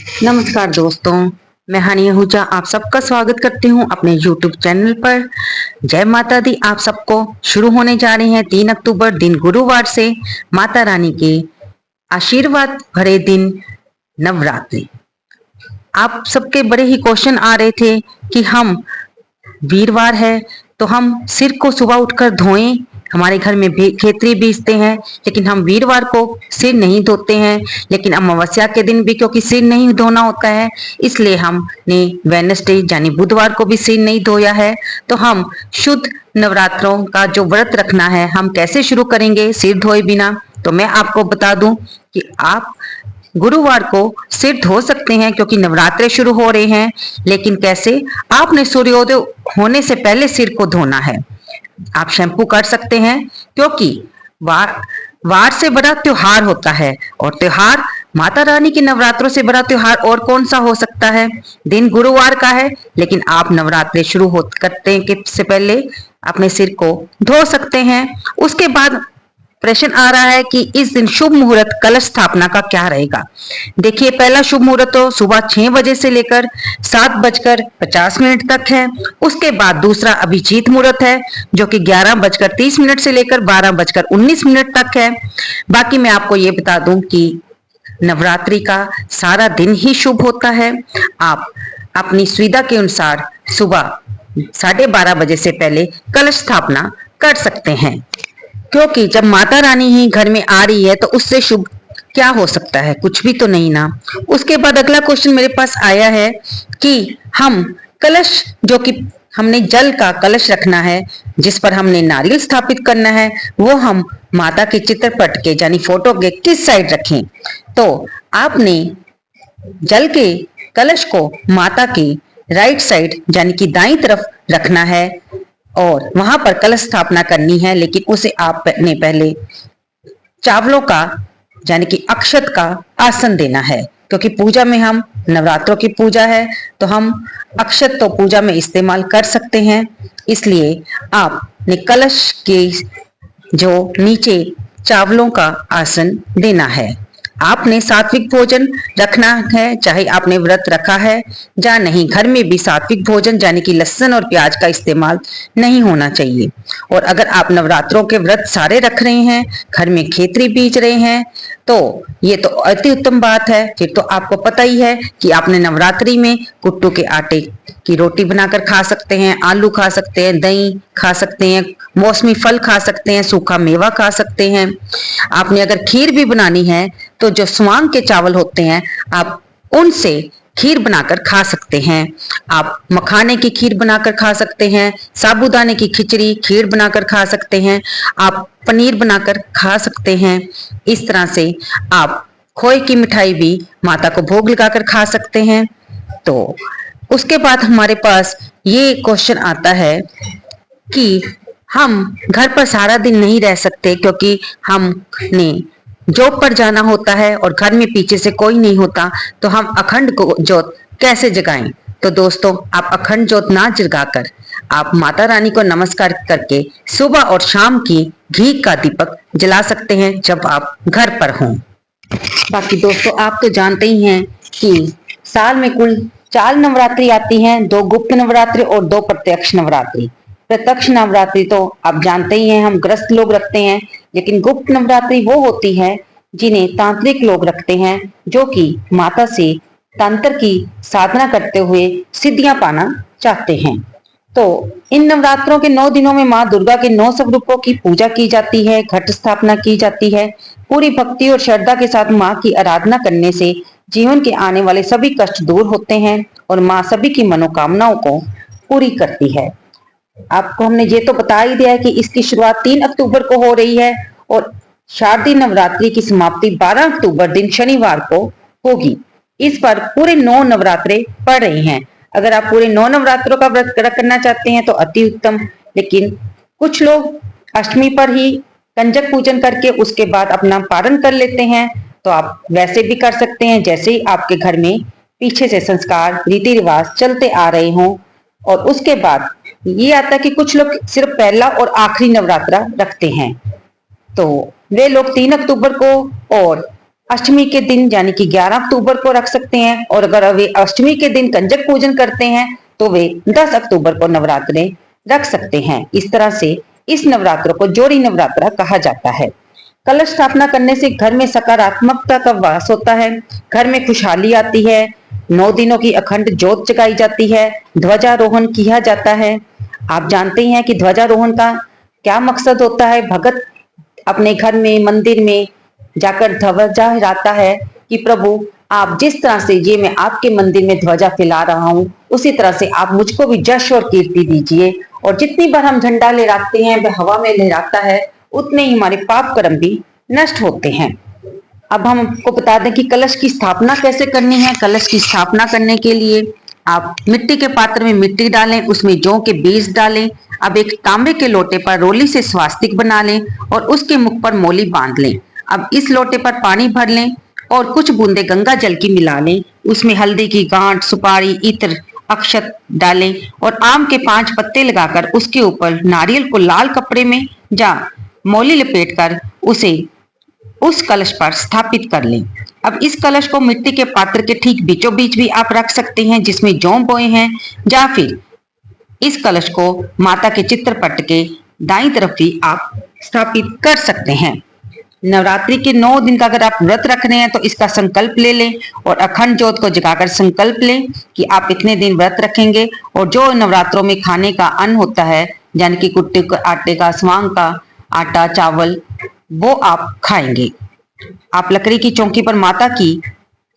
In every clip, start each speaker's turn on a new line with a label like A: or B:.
A: नमस्कार दोस्तों, मैं हानि आहूजा आप सबका स्वागत करती हूँ अपने YouTube चैनल पर। जय माता दी आप सबको। शुरू होने जा रहे हैं 3 अक्टूबर दिन गुरुवार से माता रानी के आशीर्वाद भरे दिन नवरात्रि। आप सबके बड़े ही क्वेश्चन आ रहे थे कि हम वीरवार है तो हम सिर को सुबह उठकर धोएं। हमारे घर में भी खेतरी बीजते हैं, लेकिन हम वीरवार को सिर नहीं धोते हैं। लेकिन अमावस्या के दिन भी क्योंकि सिर नहीं धोना होता है, इसलिए हमने वेडनेसडे यानी बुधवार को भी सिर नहीं धोया है। तो हम शुद्ध नवरात्रों का जो व्रत रखना है, हम कैसे शुरू करेंगे सिर धोए बिना। तो मैं आपको बता दूं कि आप गुरुवार को सिर धो सकते हैं क्योंकि नवरात्रे शुरू हो रहे हैं। लेकिन कैसे? आपने सूर्योदय होने से पहले सिर को धोना है। आप शैम्पू कर सकते हैं क्योंकि वार वार से बड़ा त्योहार होता है, और त्योहार माता रानी के नवरात्रों से बड़ा त्योहार और कौन सा हो सकता है। दिन गुरुवार का है, लेकिन आप नवरात्रे शुरू हो करते के से पहले अपने सिर को धो सकते हैं। उसके बाद प्रश्न आ रहा है कि इस दिन शुभ मुहूर्त कलश स्थापना का क्या रहेगा। देखिए, पहला शुभ मुहूर्त तो सुबह 6 बजे से लेकर 7:50 तक है। उसके बाद दूसरा अभिजीत मुहूर्त है जो कि 11:30 से लेकर 12:19 तक है। बाकी मैं आपको ये बता दूं कि नवरात्रि का सारा दिन ही शुभ होता है। आप अपनी सुविधा के अनुसार सुबह 12:30 से पहले कलश स्थापना कर सकते हैं, क्योंकि जब माता रानी ही घर में आ रही है तो उससे शुभ क्या हो सकता है, कुछ भी तो नहीं ना। उसके बाद अगला क्वेश्चन मेरे पास आया है कि हम कलश, जो कि हमने जल का कलश रखना है जिस पर हमने नारियल स्थापित करना है, वो हम माता के चित्रपट के यानी फोटो के किस साइड रखें। तो आपने जल के कलश को माता की राइट साइड यानी कि दाईं तरफ रखना है और वहां पर कलश स्थापना करनी है। लेकिन उसे आपने पहले चावलों का यानी कि अक्षत का आसन देना है, क्योंकि पूजा में हम नवरात्रों की पूजा है तो हम अक्षत तो पूजा में इस्तेमाल कर सकते हैं। इसलिए आपने कलश के जो नीचे चावलों का आसन देना है। आपने सात्विक भोजन रखना है, चाहे आपने व्रत रखा है या नहीं। घर में भी सात्विक भोजन यानी कि लहसुन और प्याज का इस्तेमाल नहीं होना चाहिए। और अगर आप नवरात्रों के व्रत सारे रख रहे हैं, घर में खेतरी बीज रहे हैं, तो ये तो अति उत्तम बात है। फिर तो आपको पता ही है कि आपने नवरात्रि में कुट्टू के आटे की रोटी बनाकर खा सकते हैं, आलू खा सकते हैं, दही खा सकते हैं, मौसमी फल खा सकते हैं, सूखा मेवा खा सकते हैं। आपने अगर खीर भी बनानी है तो जो स्वांग के चावल होते हैं, आप उनसे खीर बनाकर खा सकते हैं। आप मखाने की खीर बनाकर खा सकते हैं, साबूदाने की खिचड़ी खीर बनाकर खा सकते हैं, आप पनीर बनाकर खा सकते हैं। इस तरह से आप खोए की मिठाई भी माता को भोग लगाकर खा सकते हैं। तो उसके बाद हमारे पास ये क्वेश्चन आता है कि हम घर पर सारा दिन नहीं रह सकते, क्योंकि हमने जॉब पर जाना होता है और घर में पीछे से कोई नहीं होता, तो हम अखंड को ज्योत कैसे जगाएं। तो दोस्तों, आप अखंड ज्योत ना जगाकर आप माता रानी को नमस्कार करके सुबह और शाम की घी का दीपक जला सकते हैं जब आप घर पर हों। बाकी दोस्तों, आप तो जानते ही हैं कि साल में कुल 4 नवरात्रि आती हैं, 2 गुप्त नवरात्रि और 2 प्रत्यक्ष नवरात्रि। प्रत्यक्ष नवरात्रि तो आप जानते ही हैं हम गृहस्थ लोग रखते हैं, लेकिन गुप्त नवरात्रि वो होती है जिन्हें तांत्रिक लोग रखते हैं, जो कि माता से तंत्र की साधना करते हुए सिद्धियां पाना चाहते हैं। तो इन नवरात्रों के 9 दिनों में माँ दुर्गा के 9 स्वरूपों की पूजा की जाती है, घट स्थापना की जाती है। पूरी भक्ति और श्रद्धा के साथ माँ की आराधना करने से जीवन के आने वाले सभी कष्ट दूर होते हैं और माँ सभी की मनोकामनाओं को पूरी करती है। आपको हमने ये तो बता ही दिया है कि इसकी शुरुआत 3 अक्टूबर को हो रही है और शारदीय नवरात्रि की समाप्ति 12 अक्टूबर दिन शनिवार को होगी। इस पर पूरे 9 नवरात्रे पड़ रहे हैं। अगर आप पूरे 9 नवरात्रों का व्रत करना चाहते हैं तो अति उत्तम, लेकिन कुछ लोग अष्टमी पर ही कंजक पूजन करके उसके बाद अपना पारण कर लेते हैं, तो आप वैसे भी कर सकते हैं जैसे ही आपके घर में पीछे से संस्कार रीति रिवाज चलते आ रहे हों। और उसके बाद ये आता है कि कुछ लोग सिर्फ पहला और आखिरी नवरात्रा रखते हैं, तो वे लोग 3 अक्टूबर को और अष्टमी के दिन यानी कि 11 अक्टूबर को रख सकते हैं, और अगर वे अष्टमी के दिन कंजक पूजन करते हैं तो वे 10 अक्टूबर को नवरात्रे रख सकते हैं। इस तरह से इस नवरात्र को जोड़ी नवरात्रा कहा जाता है। कलश स्थापना करने से घर में सकारात्मकता का वास होता है, घर में खुशहाली आती है, 9 दिनों की अखंड ज्योत जगाई जाती है, ध्वजारोहण किया जाता है। आप जानते ही हैं कि ध्वजारोहण का क्या मकसद होता है। भगत अपने घर में मंदिर में जाकर ध्वजा फहराता है कि प्रभु आप जिस तरह से ये मैं आपके मंदिर में ध्वजा फैला रहा हूँ, उसी तरह से आप मुझको भी जश और कीर्ति दीजिए, और जितनी बार हम झंडा लहराते हैं वह हवा में लहराता है, उतने ही हमारे पाप कर्म भी नष्ट होते हैं। अब हम आपको बता दें कि कलश की स्थापना कैसे करनी है। कलश की स्थापना करने के लिए आप मिट्टी के पात्र में मिट्टी डालें, उसमें जौ के बीज डालें। अब एक तांबे के लोटे पर रोली से स्वास्तिक बना लें और उसके मुख पर मोली बांध लें। अब इस लोटे पर पानी भर लें और कुछ बूंदे गंगा जल की मिला लें। उसमें हल्दी की गांठ, सुपारी, इत्र, अक्षत डालें और आम के 5 पत्ते लगाकर उसके ऊपर नारियल को लाल कपड़े में या मोली लपेटकर उसे उस कलश पर स्थापित कर लें। अब इस कलश को मिट्टी के पात्र के ठीक बीचों बीच भी आप रख सकते हैं जिसमें जौ बोए हैं, या फिर इस कलश को माता के चित्रपट के दाईं तरफ भी आप स्थापित कर सकते हैं। नवरात्रि के 9 दिन का अगर आप व्रत रख रहे हैं तो इसका संकल्प ले लें और अखंड ज्योत को जगाकर संकल्प लें कि आप इतने दिन व्रत रखेंगे, और जो नवरात्रों में खाने का अन्न होता है यानी कि कुट्टे के आटे का, स्वांग का आटा, चावल, वो आप खाएंगे। आप लकड़ी की चौकी पर माता की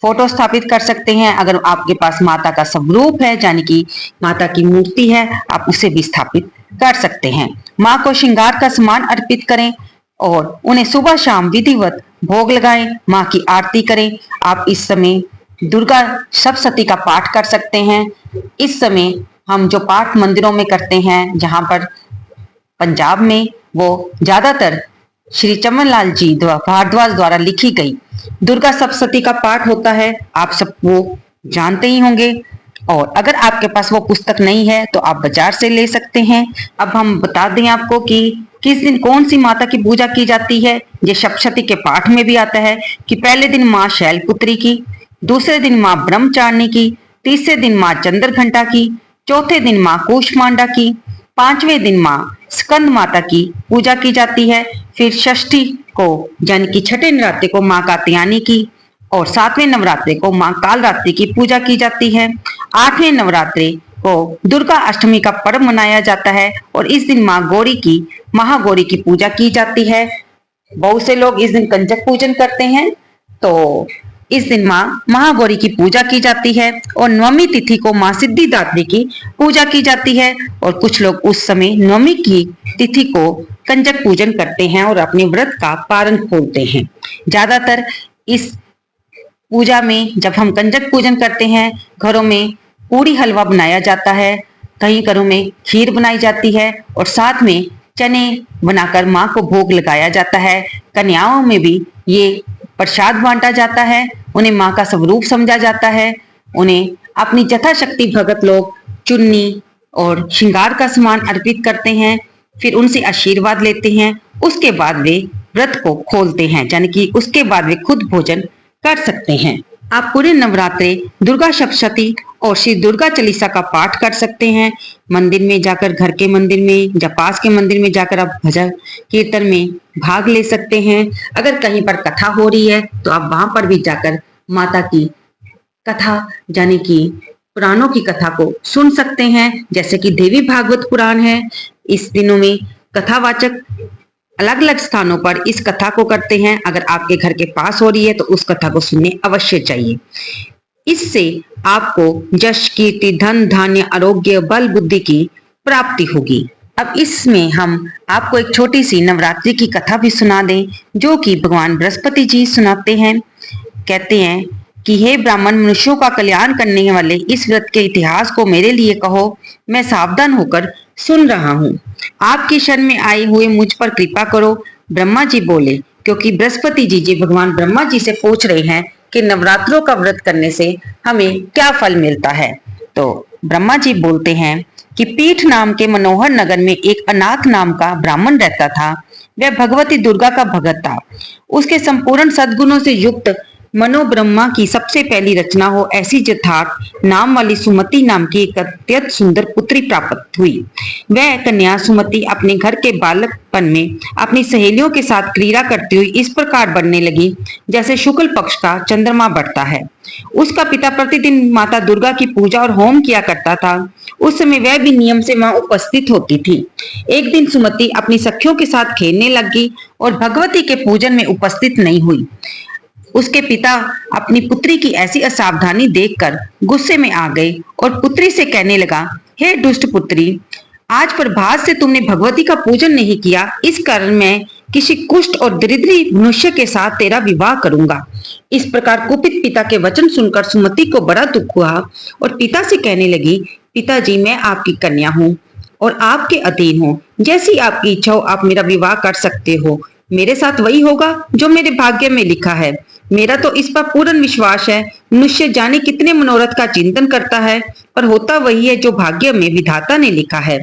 A: फोटो स्थापित कर सकते हैं। अगर आपके पास माता का स्वरूप है यानी कि माता की मूर्ति है, आप उसे भी स्थापित कर सकते हैं। माँ को श्रृंगार का सामान अर्पित करें और उन्हें सुबह शाम विधिवत भोग लगाएं, माँ की आरती करें। आप इस समय दुर्गा सप्तशती का पाठ कर सकते हैं। इस समय हम जो पाठ मंदिरों में करते हैं, जहां पर पंजाब में वो ज्यादातर श्री चमन लाल जी भारद्वाज द्वारा लिखी गई दुर्गा सप्तशती का पाठ होता है, आप सब वो जानते ही होंगे। और अगर आपके पास वो पुस्तक नहीं है तो आप बाजार से ले सकते हैं। अब हम बता दें आपको कि किस दिन कौन सी माता की पूजा की जाती है। ये सप्तशती के पाठ में भी आता है कि पहले दिन माँ शैलपुत्री की, दूसरे दिन माँ ब्रह्मचारिणी की, तीसरे दिन माँ चंद्रघंटा की, चौथे दिन माँ कूष्मांडा की, 5वें दिन माँ स्कंद माता की पूजा की जाती है। फिर षष्ठी को यानी कि छठे नवरात्रि को माँ कात्यायनी की, और 7वें नवरात्रि को माँ कालरात्रि की पूजा की जाती है। 8वें नवरात्रि को दुर्गा अष्टमी का पर्व मनाया जाता है और इस दिन माँ गौरी की, महागौरी की पूजा की जाती है। बहुत से लोग इस दिन कंजक पूजन करते हैं, तो इस दिन माँ महागौरी की पूजा की जाती है। और नवमी तिथि को माँ सिद्धिदात्री की पूजा की जाती है, और कुछ लोग उस समय नवमी की तिथि को कंजक पूजन करते हैं और अपने व्रत का पारण खोलते हैं। ज्यादातर इस पूजा में जब हम कंजक पूजन करते हैं, घरों में पूरी हलवा बनाया जाता है, कई घरों में खीर बनाई जाती है और साथ में चने बनाकर माँ को भोग लगाया जाता है। कन्याओं में भी ये प्रसाद बांटा जाता है, उन्हें माँ का स्वरूप समझा जाता है। उन्हें अपनी यथाशक्ति भगत लोग चुन्नी और श्रृंगार का सामान अर्पित करते हैं, फिर उनसे आशीर्वाद लेते हैं। उसके बाद वे व्रत को खोलते हैं, यानी कि उसके बाद वे खुद भोजन कर सकते हैं। आप पूरे नवरात्रे दुर्गा सप्तशती और श्री दुर्गा चालीसा का पाठ कर सकते हैं। मंदिर में जाकर, घर के मंदिर में या पास के मंदिर में जाकर आप भजन कीर्तन में भाग ले सकते हैं। अगर कहीं पर कथा हो रही है तो आप वहां पर भी जाकर माता की कथा यानी कि पुराणों की कथा को सुन सकते हैं, जैसे कि देवी भागवत पुराण है। इस दिनों में कथावाचक अलग अलग स्थानों पर इस कथा को करते हैं। अगर आपके घर के पास हो रही है तो उस कथा को सुनने अवश्य चाहिए। इससे आपको यश, कीर्ति, धन, धान्य, आरोग्य, बल, बुद्धि की प्राप्ति होगी। अब इसमें हम आपको एक छोटी सी नवरात्रि की कथा भी सुना दें, जो कि भगवान बृहस्पति जी सुनाते हैं। कहते हैं कि हे ब्राह्मण, मनुष्यों का कल्याण करने वाले इस व्रत के इतिहास को मेरे लिए कहो, मैं सावधान होकर सुन रहा हूँ। आपकी शरण में आए हुए मुझ पर कृपा करो। ब्रह्मा जी बोले, क्योंकि बृहस्पति जी भगवान ब्रह्मा जी से पूछ रहे हैं कि नवरात्रों का व्रत करने से हमें क्या फल मिलता है। तो ब्रह्मा जी बोलते हैं कि पीठ नाम के मनोहर नगर में एक अनाथ नाम का ब्राह्मण रहता था। वह भगवती दुर्गा का भगत था। उसके संपूर्ण सद्गुणों से युक्त मनोब्रह्मा की सबसे पहली रचना हो ऐसी यथार्थ नाम वाली सुमति नाम की एक अत्यंत सुंदर पुत्री प्राप्त हुई। वह कन्या सुमति अपने घर के बालकपन में अपनी सहेलियों के साथ क्रीड़ा करती हुई इस प्रकार बढ़ने लगी जैसे शुक्ल पक्ष का चंद्रमा बढ़ता है। उसका पिता प्रतिदिन माता दुर्गा की पूजा और होम किया करता था। उस समय वह भी नियम से वहां उपस्थित होती थी। एक दिन सुमति अपनी सखियों के साथ खेलने लगी और भगवती के पूजन में उपस्थित नहीं हुई। उसके पिता अपनी पुत्री की ऐसी असावधानी देखकर गुस्से में आ गए और पुत्री से कहने लगा, हे दुष्ट पुत्री, आज प्रभात से तुमने भगवती का पूजन नहीं किया, इस कारण मैं किसी कुष्ठ और दरिद्री मनुष्य के साथ तेरा विवाह करूंगा। इस प्रकार कुपित पिता के वचन सुनकर सुमति को बड़ा दुख हुआ और पिता से कहने लगी, पिताजी, मैं आपकी कन्या हूँ और आपके अधीन हूँ। जैसी आपकी इच्छा हो आप मेरा विवाह कर सकते हो। मेरे साथ वही होगा जो मेरे भाग्य में लिखा है। मेरा तो इस पर पूर्ण विश्वास है। मनुष्य जाने कितने मनोरथ का चिंतन करता है, पर होता वही है जो भाग्य में विधाता ने लिखा है।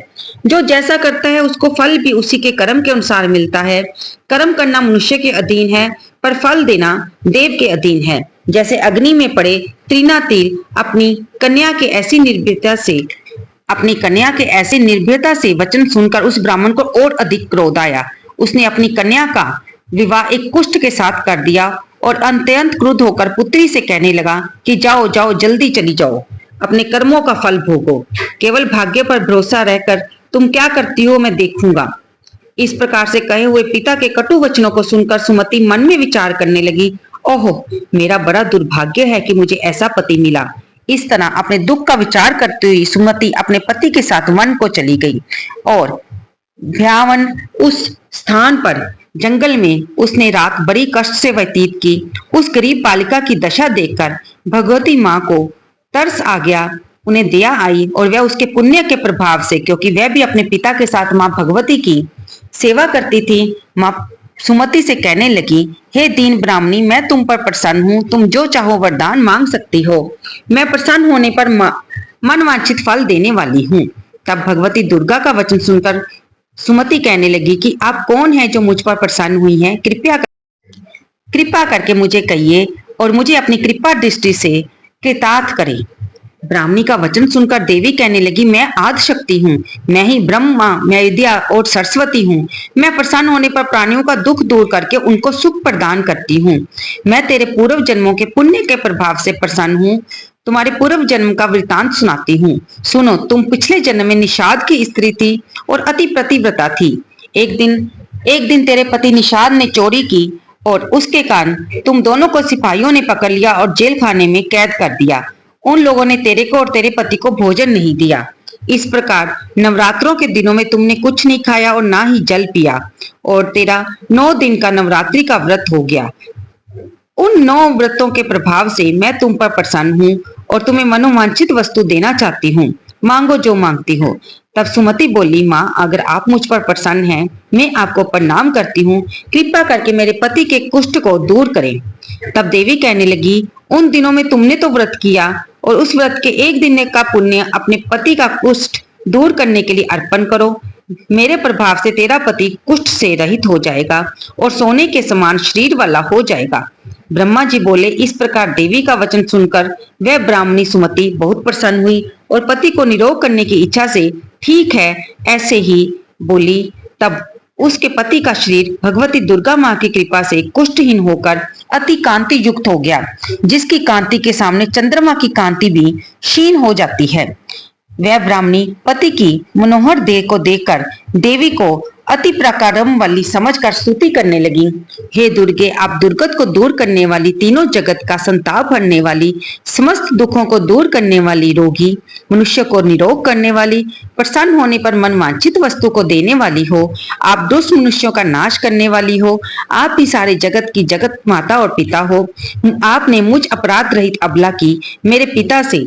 A: जो जैसा करता है उसको फल भी उसी के कर्म के अनुसार मिलता है। कर्म करना मनुष्य के अधीन है, पर फल देना देव के अधीन है। जैसे अग्नि में पड़े तृणातिल अपनी कन्या के ऐसी निर्भयता से वचन सुनकर उस ब्राह्मण को और अधिक क्रोध आया। उसने अपनी कन्या का विवाह एक कुष्ठ के साथ कर दिया और अत्यंत क्रुद्ध होकर पुत्री से कहने लगा कि जाओ जाओ, जल्दी चली जाओ, अपने कर्मों का फल भोगो। केवल भाग्य पर भरोसा रहकर तुम क्या करती हो मैं देखूंगा। इस प्रकार से कहे हुए पिता के कटु वचनों को सुनकर सुमति मन में विचार करने लगी, ओहो, मेरा बड़ा दुर्भाग्य है कि मुझे ऐसा पति मिला। इस तरह अपने दुख का विचार करते हुए सुमति अपने पति के साथ वन को चली गई और भयावन उस स्थान पर जंगल में उसने रात बड़ी कष्ट से व्यतीत की। उस गरीब बालिका की दशा देखकर भगवती माँ को तरस आ गया, उन्हें दया आई और वह उसके पुण्य के प्रभाव से, क्योंकि वह भी अपने पिता के साथ माँ भगवती की सेवा करती थी, माँ सुमति से कहने लगी, हे दीन ब्राह्मणी, मैं तुम पर प्रसन्न हूँ। तुम जो चाहो वरदान मांग सकती हो। मैं प्रसन्न होने पर मनवांछित फल देने वाली हूँ। तब भगवती दुर्गा का वचन सुनकर सुमति कहने लगी कि आप कौन है जो मुझ पर प्रसन्न हुई हैं? कृपा करके मुझे कहिए और मुझे अपनी कृपा दृष्टि से कृतार्थ करें। ब्राह्मणी का वचन सुनकर देवी कहने लगी, मैं आदि शक्ति हूँ, मैं ही ब्रह्मा, मैं विद्या और सरस्वती हूँ। मैं प्रसन्न होने पर प्राणियों का दुख दूर करके उनको सुख प्रदान करती हूँ। मैं तेरे पूर्व जन्मों के पुण्य के प्रभाव से प्रसन्न हूँ। तुम्हारे पूर्व जन्म का वृतांत सुनाती हूँ। सुनो, तुम पिछले जन्म में निषाद की स्त्री थी और अति प्रतिव्रता थी। एक दिन तेरे पति निषाद ने चोरी की और उसके कारण तुम दोनों को सिपाहियों ने पकड़ लिया और जेल खाने में कैद कर दिया। उन लोगों ने तेरे को और तेरे पति को भोजन नहीं दिया। इस प्रकार नवरात्रों के दिनों में तुमने कुछ नहीं खाया और ना ही जल पिया और तेरा 9 दिन का नवरात्रि का व्रत हो गया। उन 9 व्रतों के प्रभाव से मैं तुम पर प्रसन्न हूँ और तुम्हें मनोवांछित वस्तु देना चाहती हूँ। मांगो जो मांगती हो। तब सुमति बोली, माँ, अगर आप मुझ पर प्रसन्न हैं, मैं आपको प्रणाम करती हूँ। कृपा करके मेरे पति के कुष्ठ को दूर करें। तब देवी कहने लगी, उन दिनों में तुमने तो व्रत किया और उस व्रत के एक दिन का पुण्य अपने पति का कुष्ठ दूर करने के लिए अर्पण करो। मेरे प्रभाव से तेरा पति कुष्ठ से रहित हो जाएगा और सोने के समान शरीर वाला हो जाएगा। ब्रह्मा जी बोले। इस प्रकार देवी का वचन सुनकर वह ब्राह्मणी सुमति बहुत प्रसन्न हुई और पति को निरोग करने की इच्छा से ठीक है ऐसे ही बोली। तब उसके पति का शरीर भगवती दुर्गा माँ की कृपा से कुष्ठहीन होकर अति कांति युक्त हो गया, जिसकी कांति के सामने चंद्रमा की कांति भी क्षीण हो जाती है। वह ब्राह्मणी पति की मनोहर देह को देखकर देवी को अति प्रकारम वाली समझकर स्तुति करने लगी। हे दुर्गे, आप दुर्गत को दूर करने वाली, तीनों जगत का संताप हरने वाली, समस्त दुखों को दूर करने वाली, रोगी मनुष्य को निरोग करने वाली, प्रसन्न होने पर मनवांछित वस्तु को देने वाली हो। आप दुष्ट मनुष्यों का नाश करने वाली हो। आप ही सारे जगत की जगत माता और पिता हो। आपने मुझ अपराध रहित अबला की मेरे पिता से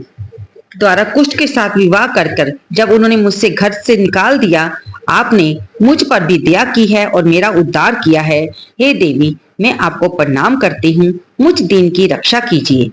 A: द्वारा कुष्ठ के साथ विवाह कर जब उन्होंने मुझसे घर से निकाल दिया, आपने मुझ पर भी दया की है और मेरा उद्धार किया है। हे देवी, मैं आपको प्रणाम करती हूँ। मुझ दीन की रक्षा कीजिए।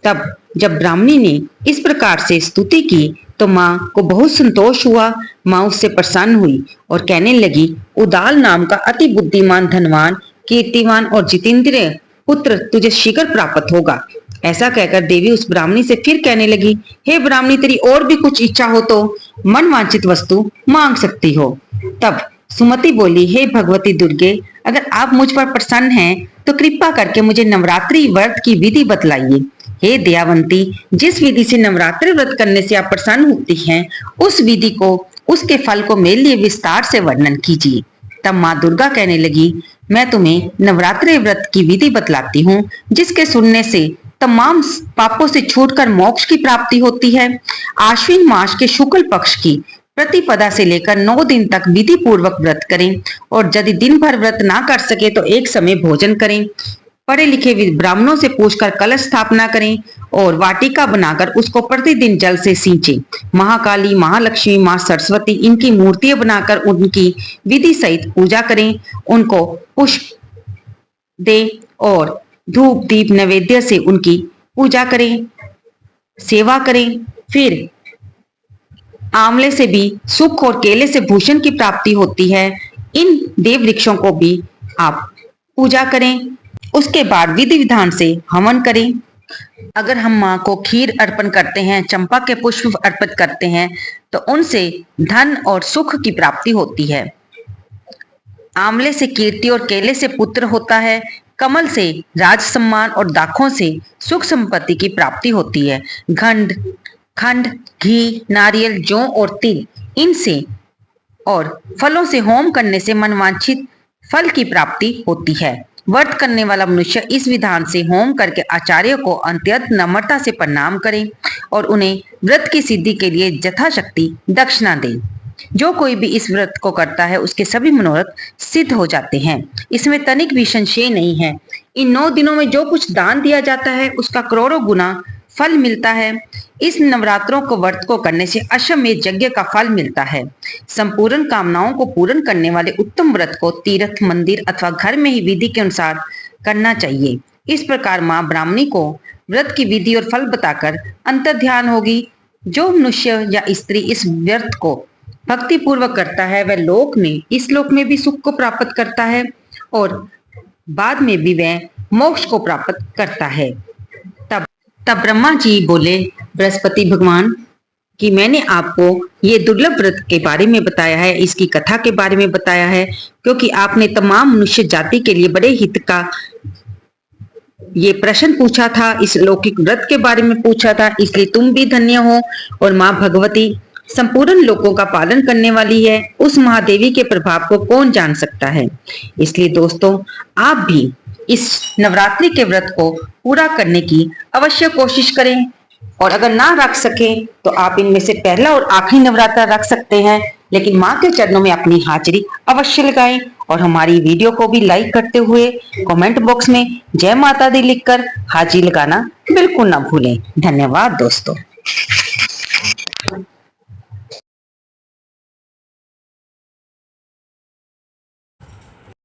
A: तब जब ब्राह्मणी ने इस प्रकार से स्तुति की तो माँ को बहुत संतोष हुआ। माँ उससे प्रसन्न हुई और कहने लगी, उदाल नाम का अति बुद्धिमान, धनवान, कीर्तिवान और जितेंद्रिय पुत्र तुझे शीघ्र प्राप्त होगा। ऐसा कहकर देवी उस ब्राह्मणी से फिर कहने लगी, हे ब्राह्मणी, तेरी और भी कुछ इच्छा हो तो मन वांछित वस्तु मांग सकती हो। तब सुमति बोली, हे भगवती दुर्गे, अगर आप मुझ पर प्रसन्न हैं तो कृपा करके मुझे नवरात्रि व्रत की विधि बतलाइए। हे दयावंती, जिस विधि से नवरात्रि व्रत करने से आप प्रसन्न होती हैं, उस विधि को, उसके फल को मेरे लिए विस्तार से वर्णन कीजिए। तब माँ दुर्गा कहने लगी, मैं तुम्हें नवरात्रि व्रत की विधि बतलाती हूँ, जिसके सुनने से तमाम पापों से छूटकर मोक्ष की प्राप्ति होती है। आश्विन मास के शुक्ल पक्ष की प्रतिपदा से लेकर 9 दिन तक विधि पूर्वक व्रत करें और यदि दिन भर व्रत ना कर सके तो एक समय भोजन करें। पढ़े लिखे ब्राह्मणों से पूछकर कलश स्थापना करें और वाटिका बनाकर उसको प्रतिदिन जल से सींचें। महाकाली, महालक्ष्मी, माँ सरस्वती, इनकी मूर्तियां बनाकर उनकी विधि सहित पूजा करें। उनको पुष्प दें और धूप दीप नैवेद्य से उनकी पूजा करें, सेवा करें। फिर आंवले से भी सुख और केले से भूषण की प्राप्ति होती है। इन देव वृक्षों को भी आप पूजा करें। उसके बाद विधि विधान से हवन करें। अगर हम माँ को खीर अर्पण करते हैं, चंपा के पुष्प अर्पित करते हैं तो उनसे धन और सुख की प्राप्ति होती है। आंवले से कीर्ति और केले से पुत्र होता है। कमल से राज सम्मान और दाखों से सुख संपत्ति की प्राप्ति होती है। खंड, घी, नारियल, जौ और तिल, इनसे और फलों से होम करने से मनवांछित फल की प्राप्ति होती है। व्रत करने वाला मनुष्य इस विधान से होम करके आचार्य को अत्यंत नम्रता से प्रणाम करें और उन्हें व्रत की सिद्धि के लिए यथाशक्ति दक्षिणा दें। जो कोई भी इस व्रत को करता है उसके सभी मनोरथ सिद्ध हो जाते हैं। इसमें तनिक भी संशय नहीं है। इन 9 दिनों में जो कुछ दान दिया जाता है उसका करोड़ों गुना फल मिलता है। इस नवरात्रों को व्रत को करने से अश्वमेध यज्ञ का फल मिलता है। संपूर्ण कामनाओं को पूर्ण करने वाले उत्तम व्रत को तीर्थ, मंदिर अथवा घर में ही विधि के अनुसार करना चाहिए। इस प्रकार माँ ब्राह्मणी को व्रत की विधि और फल बताकर अंतर ध्यान होगी। जो मनुष्य या स्त्री इस व्रत को भक्ति पूर्वक करता है वह इस लोक में भी सुख को प्राप्त करता है और बाद में भी वह मोक्ष को प्राप्त करता है। तब ब्रह्मा जी बोले, बृहस्पति भगवान, कि मैंने आपको ये दुर्लभ व्रत के बारे में बताया है, इसकी कथा के बारे में बताया है, क्योंकि आपने तमाम मनुष्य जाति के लिए बड़े हित का ये प्रश्न पूछा था, इस लौकिक व्रत के बारे में पूछा था, इसलिए तुम भी धन्य हो। और माँ भगवती संपूर्ण लोकों का पालन करने वाली है। उस महादेवी के प्रभाव को कौन जान सकता है। इसलिए दोस्तों, आप भी इस नवरात्रि के व्रत को पूरा करने की अवश्य कोशिश करें और अगर ना रख सके तो आप इनमें से पहला और आखिरी नवरात्रा रख सकते हैं, लेकिन माँ के चरणों में अपनी हाजिरी अवश्य लगाएं और हमारी वीडियो को भी लाइक करते हुए कमेंट बॉक्स में जय माता दी लिखकर हाजिरी लगाना बिल्कुल ना भूलें। धन्यवाद दोस्तों।